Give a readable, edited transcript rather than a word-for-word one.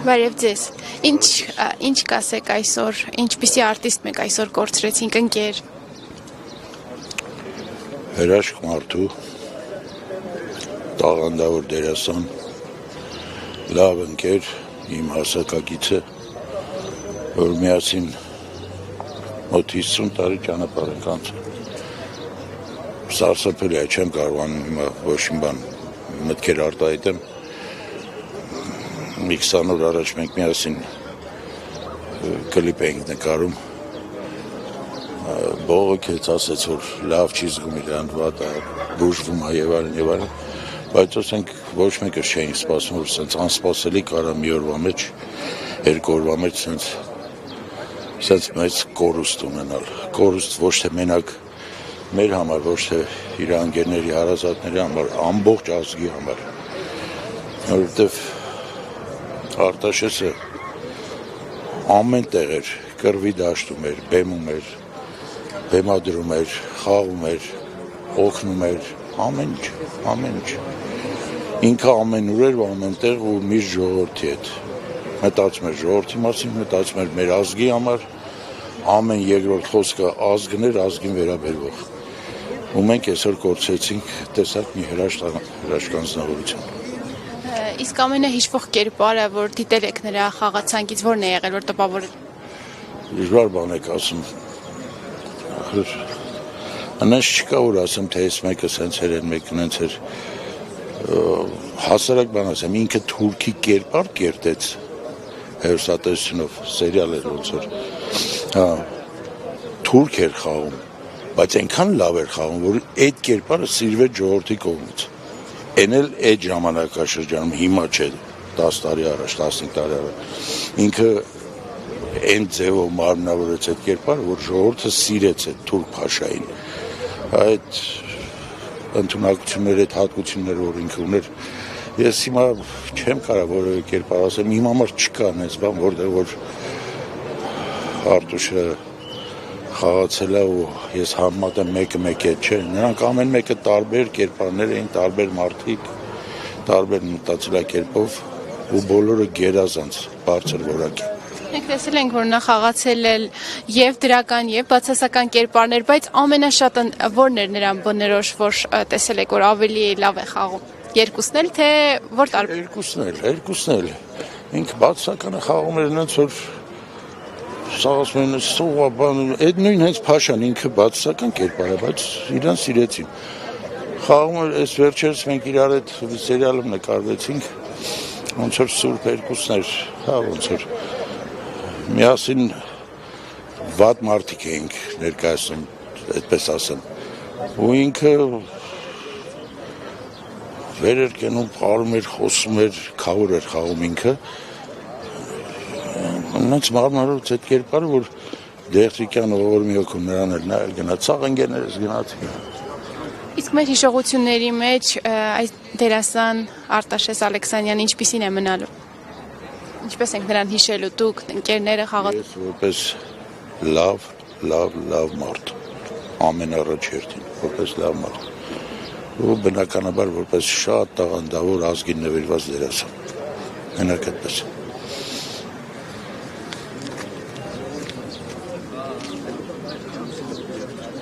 Բարև ձեզ։ Ինչ կասեք այսօր, ինչպիսի արտիստ մեկ այսօր կորցրեցինք ընկեր։ Հրաշք մարդու, տաղանդավոր դերասան, լավ ընկեր, իմ հասակակիցը, որ միասին մոտ 50 տարի ճանապարհ ենք անցել։ Սարսափելի է, չեմ կարողանում հիմա ոչ մի բան մտքեր արտահայտեմ։ Մի 20 օր առաջ մենք միասին կլիպ էինք նկարում։ Բողը քեզ ասեց, որ լավ չի զգում իրան, վատ է, բուժվում է եւ այլն, բայց ասենք ոչ մեկը չէին սպասում, որ սենց անսպասելի կարա մի օրվա մեջ, երկու օրվա մեջ սենց մեծ կորուստ ունենալ։ Կորուստ ոչ թե մենակ մեր համար, ոչ թե իր անգերների, հարազատների համար, ամբողջ ազգի համար, որովհետև Արտաշեսը ամեն տեղ էր, կռվի դաշտում էր, բեմում էր, բեմադրում էր, խաղում էր, օգնում էր, ամեն ինչ։ Ինքը ամենուր էր ու ամեն տեղ ու միշտ ժողովրդի հետ։ Մտածում էր ժողովրդի մասին, մտածում էր մեր ազգի համար, ամեն երկրորդ խոսքը ազգն էր, ազգին վերաբերվող։ Ու մենք այսօր կորցրեցինք տեսակ մի հրաշք անձնավորություն։ Իսկ ամենահիշվող կերպարը, որ դիտել եք նրա խաղացանկից, որն է եղել, որ տպավորել։ Դժվար բան եք ասում։ Անենց չկա որ ասեմ, թե այս մեկը սենց էր, այն մեկն հենց էր։ Հասարակ բան ասեմ, ինքը թուրքի կերպար կերտեց հերոսատեսությունով, սերիալ էր ոնց որ։ Թուրք էր խաղում, բայց այնքան լավ էր խաղում, որ այդ կերպարը սիրվեց ժողովրդի կողմից։ Էն էլ այդ ժամանակաշրջանում, հիմա չէ, 10 տարի առաջ, 15 տարի առաջ, ինքը այն ձևով մարմնավորեց այդ կերպարը, որ ժողովուրդը սիրեց այդ թուրք փաշային, այդ ընդունակությունները, այդ հատկությունները, որ ինքը ուներ, ես հիմա չեմ կարող որևէ կերպար ասեմ, իմ համար չկա այնպես բան, որտեղ որ Արտուշը խաղացել է ու ես համեմատեմ մեկը հետ չէ, նրանք ամեն մեկը տարբեր կերպարներ էին, տարբեր մարդիկ, տարբեր մտածելակերպով ու բոլորը գերազանց, բարձր որակի։ Մենք տեսել ենք, որ նա խաղացել է եւ դրական եւ բացասական կերպարներ, բայց ամենաշատը որն էր նրան բնորոշ, որ տեսել եք, որ ավելի լավ է խաղում։ Երկուսն էլ թե որ տարբեր։ Երկուսն էլ։ Ինքը բացասականը խաղում էր այնց որ սաղասմեն սողա բան, այդ նույն հենց փաշան ինքը բացասական կերպար է, բայց իրան սիրեցին։ Խաղում էր այս վերջերս մենք իրար հետ սերիալում նկարվեցինք, ոնց որ սուրբ երկուսն էր, ոնց որ միասին վատ մարդիկ էինք ներկայացնում, այդպես ասեմ։ Ու ինքը վեր էր կենում, պարում էր, խոսում էր, քավոր էր խաղում ինքը։ Նրանց մարմնարարից այդ կերպարը, որ Դեղտրիկյանը որ մի օգում նրան էլ նայել գնաց, սաղ ընկերներս գնացին։ Իսկ մեր հիշողությունների մեջ այս դերասան Արտաշես Ալեքսանյանը ինչպիսին է մնալու։ Ինչպես ենք նրան հիշելու դուք, ընկերները խաղալ։ Ես որպես լավ մարդ, ամենառաջ հերթին, որպես լավ մարդ։ Ու բնականաբար որպես շատ տաղանդավոր ազգին նվիրված դերասան։ Մենակ այդպես։